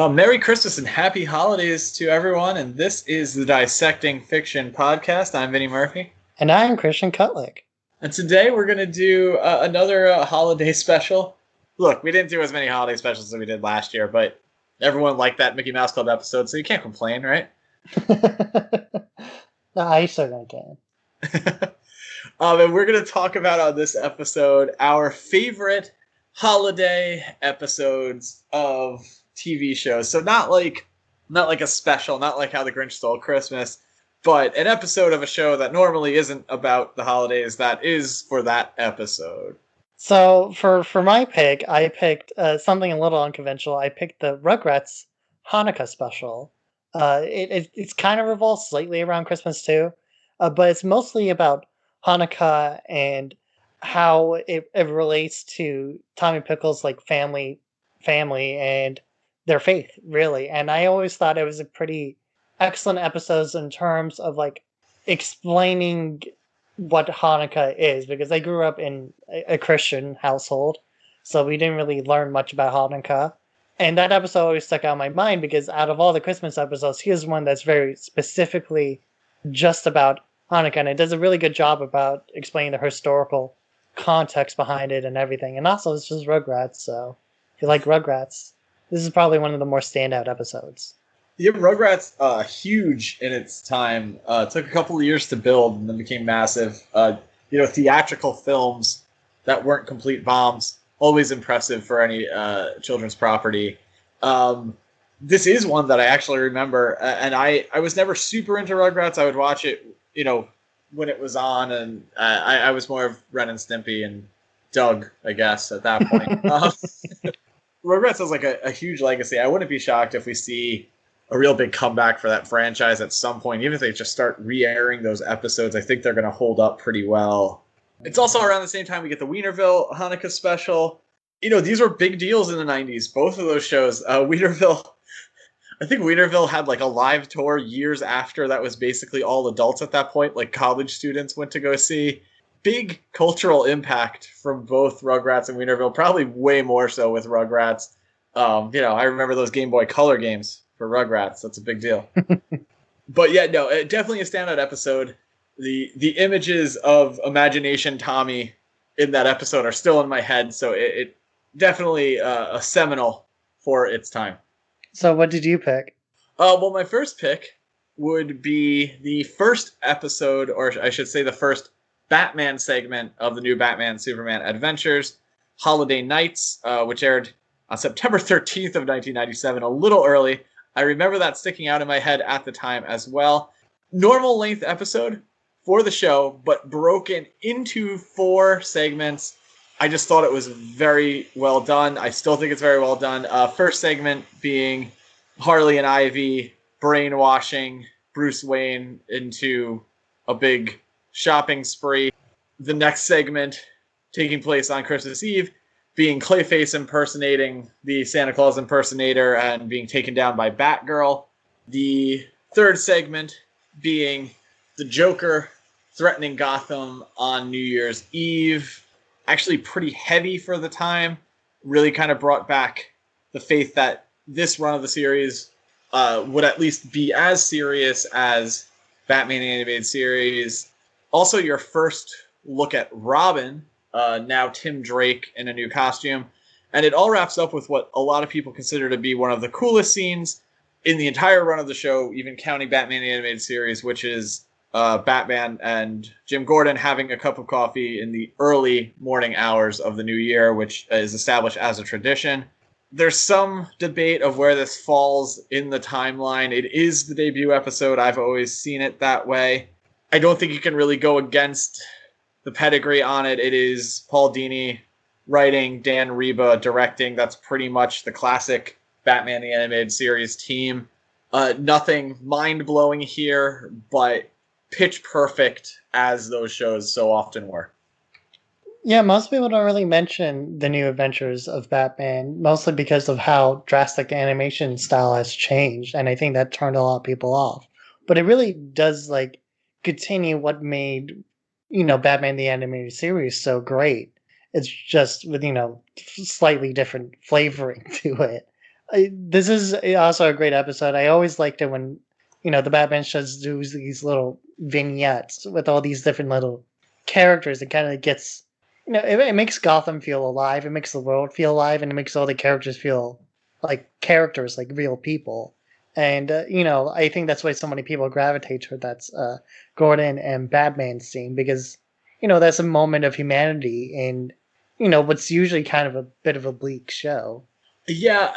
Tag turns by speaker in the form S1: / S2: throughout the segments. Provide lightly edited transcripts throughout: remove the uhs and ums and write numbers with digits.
S1: Merry Christmas and Happy Holidays to everyone, and this is the Dissecting Fiction podcast. I'm Vinny Murphy.
S2: And I'm Christian Kutlick.
S1: And today we're going to do another holiday special. Look, we didn't do as many holiday specials as we did last year, but everyone liked that Mickey Mouse Club episode, so you can't complain, right?
S2: No, I certainly can.
S1: And we're going to talk about on this episode our favorite holiday episodes of TV shows. So not like a special, not like How the Grinch Stole Christmas, but an episode of a show that normally isn't about the holidays that is for that episode.
S2: So for my pick, I picked something a little unconventional. I picked the Rugrats Hanukkah special. It's kind of revolves slightly around Christmas too, but it's mostly about Hanukkah and how it relates to Tommy Pickles' like family and their faith, really. And I always thought it was a pretty excellent episode in terms of like explaining what Hanukkah is, because I grew up in a Christian household, so we didn't really learn much about Hanukkah. And that episode always stuck out in my mind because out of all the Christmas episodes, here's one that's very specifically just about Hanukkah, and it does a really good job about explaining the historical context behind it and everything. And also, it's just Rugrats, so if you like Rugrats, this is probably one of the more standout episodes.
S1: Yeah, Rugrats, huge in its time. It took a couple of years to build and then became massive. Theatrical films that weren't complete bombs, always impressive for any children's property. This is one that I actually remember, and I was never super into Rugrats. I would watch it, when it was on, and I was more of Ren and Stimpy and Doug, I guess, at that point. Rugrats has like a huge legacy. I wouldn't be shocked if we see a real big comeback for that franchise at some point. Even if they just start re-airing those episodes, I think they're going to hold up pretty well. It's also around the same time we get the Wienerville Hanukkah special. These were big deals in the 90s, both of those shows. Wienerville, I think Wienerville had like a live tour years after that was basically all adults at that point, like college students went to go see. Big cultural impact from both Rugrats and Wienerville, probably way more so with Rugrats. I remember those Game Boy Color games for Rugrats. That's a big deal. But yeah, no, definitely a standout episode. The images of Imagination Tommy in that episode are still in my head, so it definitely a seminal for its time.
S2: So what did you pick?
S1: Well, my first pick would be the first episode, or I should say the first Batman segment of the new Batman Superman Adventures, Holiday Nights, which aired on September 13th of 1997, a little early. I remember that sticking out in my head at the time as well. Normal length episode for the show, but broken into 4 segments. I just thought it was very well done. I still think it's very well done. First segment being Harley and Ivy brainwashing Bruce Wayne into a big shopping spree. The next segment taking place on Christmas Eve being Clayface impersonating the Santa Claus impersonator and being taken down by Batgirl. The third segment being the Joker threatening Gotham on New Year's Eve. Actually pretty heavy for the time. Really kind of brought back the faith that this run of the series would at least be as serious as Batman the Animated Series. Also, your first look at Robin, now Tim Drake in a new costume. And it all wraps up with what a lot of people consider to be one of the coolest scenes in the entire run of the show, even counting Batman the Animated Series, which is Batman and Jim Gordon having a cup of coffee in the early morning hours of the new year, which is established as a tradition. There's some debate of where this falls in the timeline. It is the debut episode. I've always seen it that way. I don't think you can really go against the pedigree on it. It is Paul Dini writing, Dan Reba directing. That's pretty much the classic Batman the Animated Series team. Nothing mind-blowing here, but pitch perfect as those shows so often were.
S2: Yeah, most people don't really mention the new adventures of Batman, mostly because of how drastic the animation style has changed, and I think that turned a lot of people off. But it really does continue what made Batman the Animated Series so great. It's just with slightly different flavoring to it. This is also a great episode. I always liked it when, the Batman shows do these little vignettes with all these different little characters. It kind of gets, it makes Gotham feel alive. It makes the world feel alive, and it makes all the characters feel like characters, like real people. And, I think that's why so many people gravitate toward that Gordon and Batman scene because, that's a moment of humanity in, what's usually kind of a bit of a bleak show.
S1: Yeah,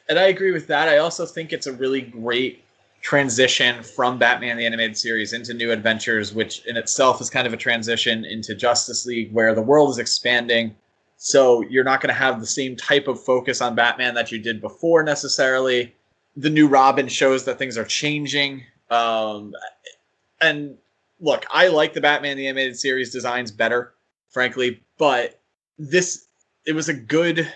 S1: and I agree with that. I also think it's a really great transition from Batman the Animated Series into New Adventures, which in itself is kind of a transition into Justice League, where the world is expanding. So you're not going to have the same type of focus on Batman that you did before necessarily. The new Robin shows that things are changing. And look, I like the Batman the Animated Series designs better, frankly, but it was a good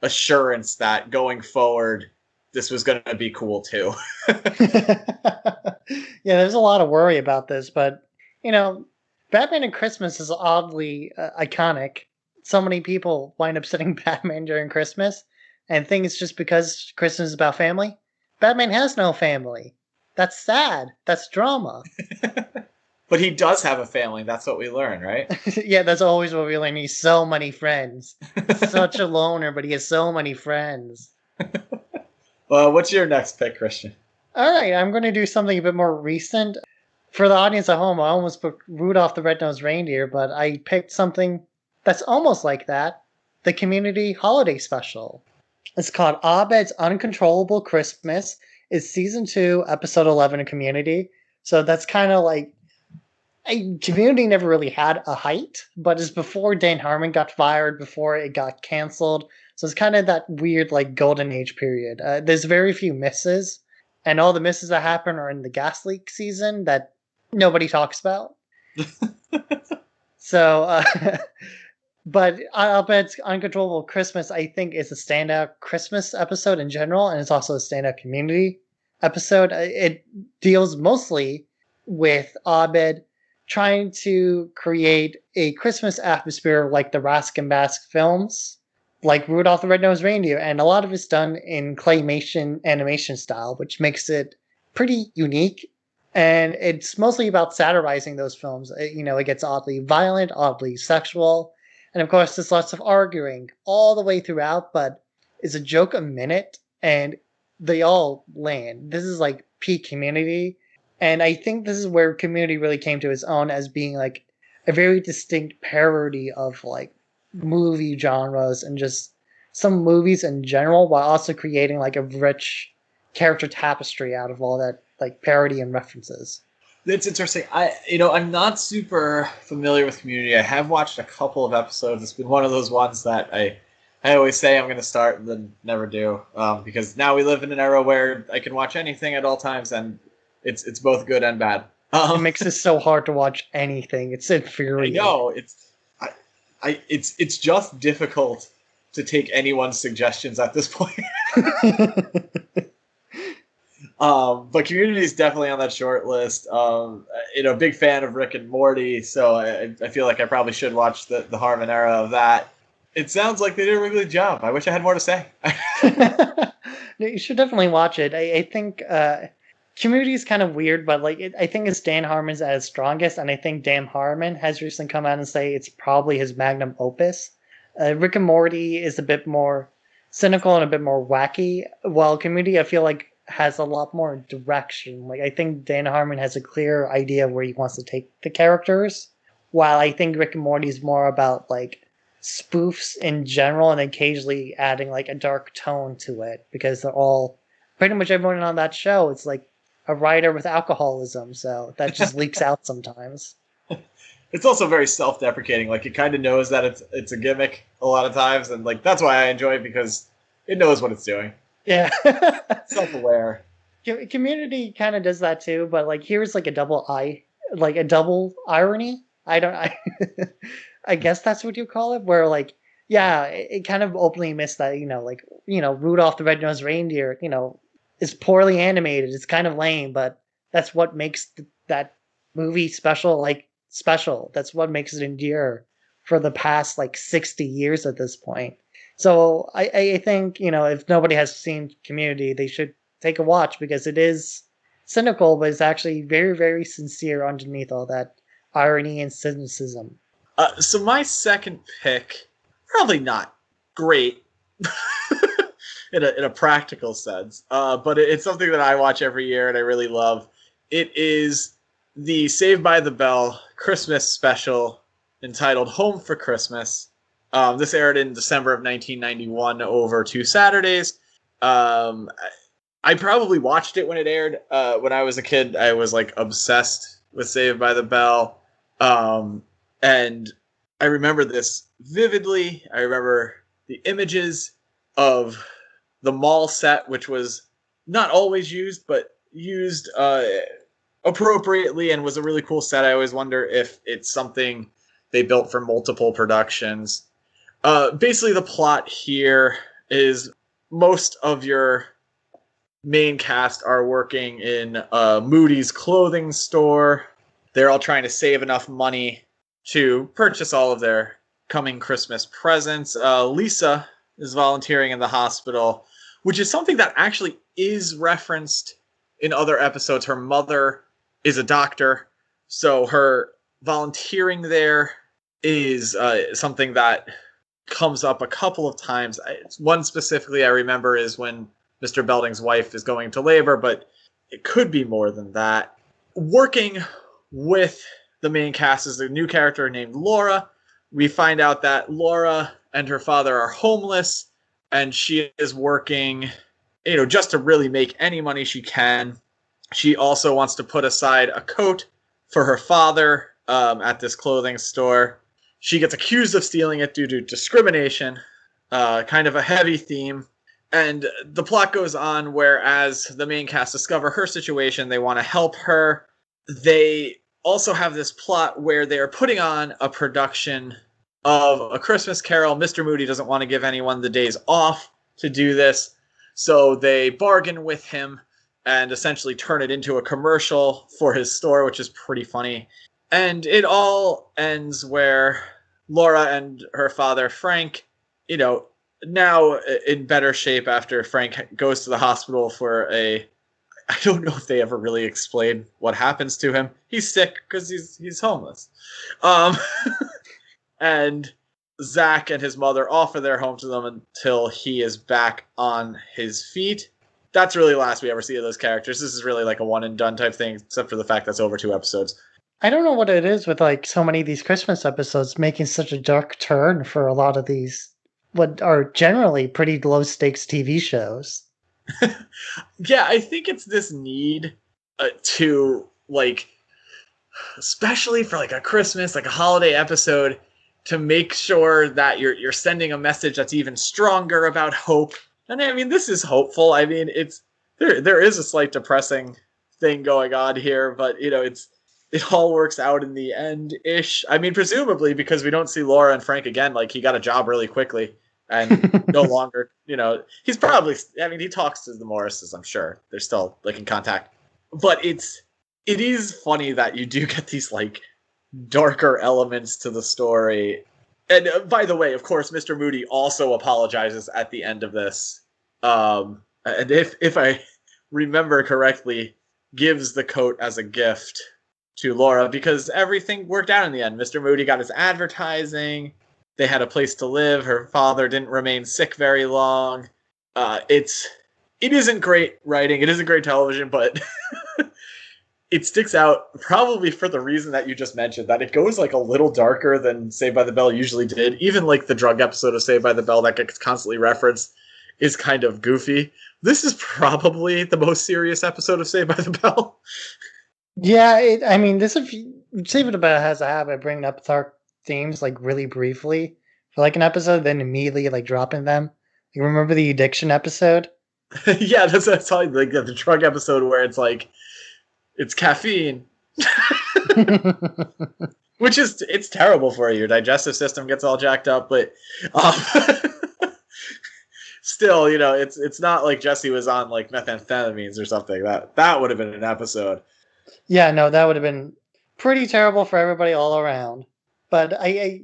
S1: assurance that going forward, this was going to be cool too.
S2: Yeah, there's a lot of worry about this, but Batman and Christmas is oddly iconic. So many people wind up setting Batman during Christmas and think it's just because Christmas is about family. Batman has no family. That's sad. That's drama.
S1: But he does have a family. That's what we learn, right?
S2: Yeah, that's always what we learn. He's so many friends. Such a loner, but he has so many friends.
S1: Well, what's your next pick, Christian?
S2: All right, I'm going to do something a bit more recent. For the audience at home, I almost put Rudolph the Red-Nosed Reindeer, but I picked something that's almost like that. The Community Holiday Special. It's called Abed's Uncontrollable Christmas. It's season 2, episode 11 of Community. So that's kind of like Community never really had a height, but it's before Dan Harmon got fired, before it got canceled. So it's kind of that weird like golden age period. There's very few misses, and all the misses that happen are in the gas leak season that nobody talks about. So, but I'll bet it's Uncontrollable Christmas, I think, is a standout Christmas episode in general, and it's also a standout Community episode. It deals mostly with Abed trying to create a Christmas atmosphere like the Raskin Bask films, like Rudolph the Red-Nosed Reindeer, and a lot of it's done in claymation animation style, which makes it pretty unique. And it's mostly about satirizing those films. It gets oddly violent, oddly sexual, and of course, there's lots of arguing all the way throughout, but it's a joke a minute, and they all land. This is like peak Community, and I think this is where Community really came to its own as being like a very distinct parody of like movie genres and just some movies in general, while also creating like a rich character tapestry out of all that like parody and references.
S1: It's interesting. I'm not super familiar with Community. I have watched a couple of episodes. It's been one of those ones that I always say I'm going to start and then never do, because now we live in an era where I can watch anything at all times, and it's both good and bad.
S2: It makes it so hard to watch anything. It's infuriating.
S1: I know it's just difficult to take anyone's suggestions at this point. But Community is definitely on that short list. Big fan of Rick and Morty, so I feel like I probably should watch the Harmon era of that. It sounds like they did a really good job. I wish I had more to say.
S2: You should definitely watch it. I think Community is kind of weird, but I think it's Dan Harmon's at its strongest, and I think Dan Harmon has recently come out and say it's probably his magnum opus. Rick and Morty is a bit more cynical and a bit more wacky, while Community I feel like has a lot more direction. Like I think Dan Harmon has a clear idea of where he wants to take the characters, while I think Rick and Morty is more about like spoofs in general and occasionally adding like a dark tone to it because they're all pretty much everyone on that show. It's like a writer with alcoholism, so that just leaks out sometimes.
S1: It's also very self-deprecating. Like it kind of knows that it's a gimmick a lot of times, and like that's why I enjoy it because it knows what it's doing.
S2: Yeah.
S1: Self-aware.
S2: Community kind of does that too, but like here's like a double irony. I guess that's what you call it, where like yeah, it kind of openly missed that, Rudolph the Red-Nosed Reindeer, is poorly animated. It's kind of lame, but that's what makes that movie special. That's what makes it endure for the past like 60 years at this point. So I think, if nobody has seen Community, they should take a watch because it is cynical, but it's actually very, very sincere underneath all that irony and cynicism.
S1: So my second pick, probably not great in a practical sense, but it's something that I watch every year and I really love. It is the Saved by the Bell Christmas special entitled "Home for Christmas." This aired in December of 1991 over 2 Saturdays. I probably watched it when it aired. When I was a kid, I was like obsessed with Saved by the Bell. And I remember this vividly. I remember the images of the mall set, which was not always used, but used appropriately and was a really cool set. I always wonder if it's something they built for multiple productions. Basically, the plot here is most of your main cast are working in Moody's clothing store. They're all trying to save enough money to purchase all of their coming Christmas presents. Lisa is volunteering in the hospital, which is something that actually is referenced in other episodes. Her mother is a doctor, so her volunteering there is something that comes up a couple of times. One specifically I remember is when Mr. Belding's wife is going to labor, but it could be more than that. Working with the main cast is a new character named Laura. We find out that Laura and her father are homeless, and she is working, just to really make any money she can. She also wants to put aside a coat for her father at this clothing store. She gets accused of stealing it due to discrimination, kind of a heavy theme. And the plot goes on where, as the main cast discover her situation, they want to help her. They also have this plot where they are putting on a production of A Christmas Carol. Mr. Moody doesn't want to give anyone the days off to do this, so they bargain with him and essentially turn it into a commercial for his store, which is pretty funny. And it all ends where Laura and her father, Frank, now in better shape after Frank goes to the hospital for I don't know if they ever really explain what happens to him. He's sick because he's homeless. And Zach and his mother offer their home to them until he is back on his feet. That's really the last we ever see of those characters. This is really like a one and done type thing, except for the fact that's over 2 episodes.
S2: I don't know what it is with like so many of these Christmas episodes making such a dark turn for a lot of these, what are generally pretty low stakes TV shows.
S1: Yeah, I think it's this need to, like, especially for like a Christmas, like a holiday episode, to make sure that you're sending a message that's even stronger about hope. And I mean, this is hopeful. I mean, it's there is a slight depressing thing going on here, but it all works out in the end ish. I mean, presumably because we don't see Laura and Frank again. Like, he got a job really quickly and no longer, he's probably, I mean, he talks to the Morrises, I'm sure. They're still like in contact. But it is funny that you do get these like darker elements to the story. And by the way, of course, Mr. Moody also apologizes at the end of this. And if I remember correctly, gives the coat as a gift to Laura because everything worked out in the end. Mr. Moody got his advertising. They had a place to live. Her father didn't remain sick very long. It isn't great writing. It isn't great television, but it sticks out probably for the reason that you just mentioned, that it goes like a little darker than Saved by the Bell usually did. Even like the drug episode of Saved by the Bell that gets constantly referenced is kind of goofy. This is probably the most serious episode of Saved by the Bell.
S2: Yeah, I mean, Saved by the Bell has a habit of bringing up dark themes like really briefly for like an episode, then immediately like dropping them. You remember the addiction episode?
S1: Yeah, that's all, like the drug episode where it's like, it's caffeine. Which is, it's terrible for you. Your digestive system gets all jacked up, but still, it's not like Jesse was on like methamphetamines or something. That would have been an episode.
S2: Yeah, no, that would have been pretty terrible for everybody all around. But I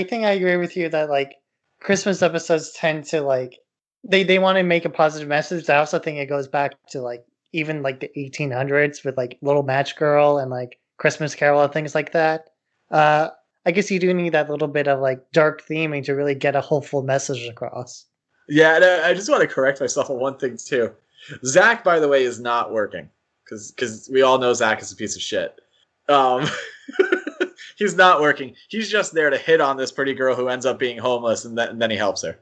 S2: think I agree with you that like Christmas episodes tend to like they want to make a positive message. I also think it goes back to like even like the 1800s with like Little Match Girl and like Christmas Carol and things like that. Uh, I guess you do need that little bit of like dark theming to really get a hopeful message across.
S1: Yeah, and I just want to correct myself on one thing too. Zach, by the way, is not working because we all know Zach is a piece of shit. Um, he's not working. He's just there to hit on this pretty girl who ends up being homeless, and then he helps her.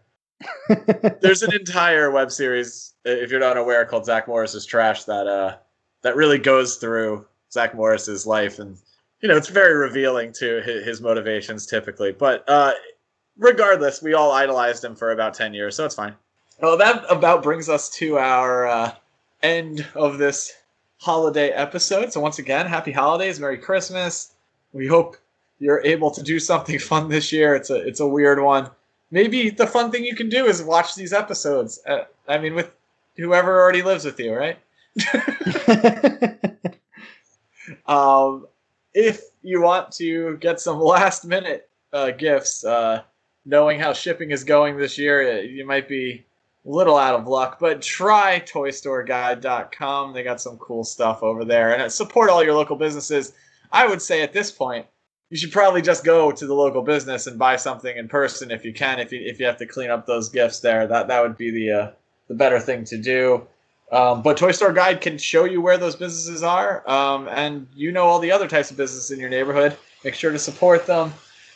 S1: There's an entire web series, if you're not aware, called Zach Morris's Trash that really goes through Zach Morris's life, and it's very revealing to his motivations typically. But regardless, we all idolized him for about 10 years, so it's fine. Well, that about brings us to our end of this holiday episode. So once again, happy holidays, Merry Christmas. We hope you're able to do something fun this year. It's a weird one. Maybe the fun thing you can do is watch these episodes. With whoever already lives with you, right? If you want to get some last minute gifts, knowing how shipping is going this year, you might be a little out of luck, but try toystoreguide.com. They got some cool stuff over there, and support all your local businesses. I would say at this point, you should probably just go to the local business and buy something in person if you can. If you have to clean up those gifts there, that would be the better thing to do. But Toy Store Guide can show you where those businesses are, and all the other types of businesses in your neighborhood. Make sure to support them.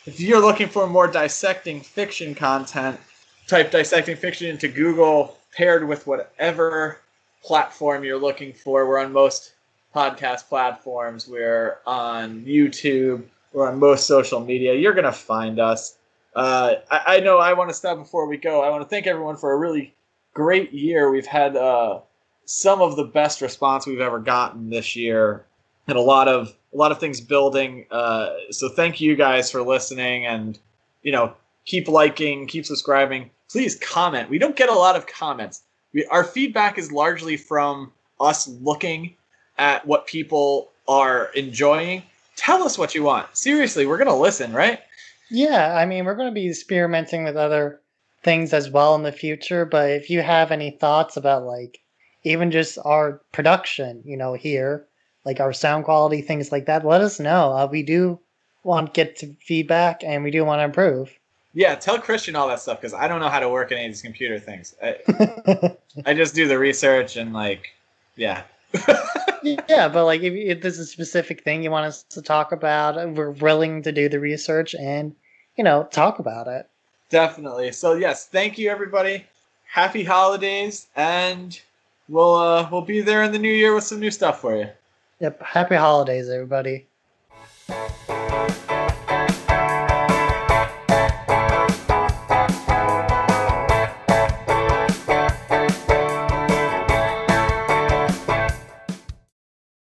S1: If you're looking for more dissecting fiction content, type dissecting fiction into Google, paired with whatever platform you're looking for. We're on most podcast platforms. We're on YouTube. We're on most social media. You're going to find us. I know I want to stop before we go. I want to thank everyone for a really great year. We've had some of the best response we've ever gotten this year, and a lot of things building. So thank you guys for listening, and keep liking, keep subscribing. Please comment. We don't get a lot of comments. Our feedback is largely from us looking at what people are enjoying. Tell us what you want. Seriously, we're going to listen, right?
S2: Yeah, we're going to be experimenting with other things as well in the future, but if you have any thoughts about like even just our production, here, like our sound quality, things like that, let us know. We do want to get to feedback, and we do want to improve.
S1: Yeah, tell Christian all that stuff, because I don't know how to work any of these computer things. I just do the research and yeah.
S2: Yeah, but like if there's a specific thing you want us to talk about, we're willing to do the research and talk about it.
S1: Definitely. So yes, thank you everybody. Happy holidays, and we'll be there in the new year with some new stuff for you.
S2: Yep. Happy holidays, everybody.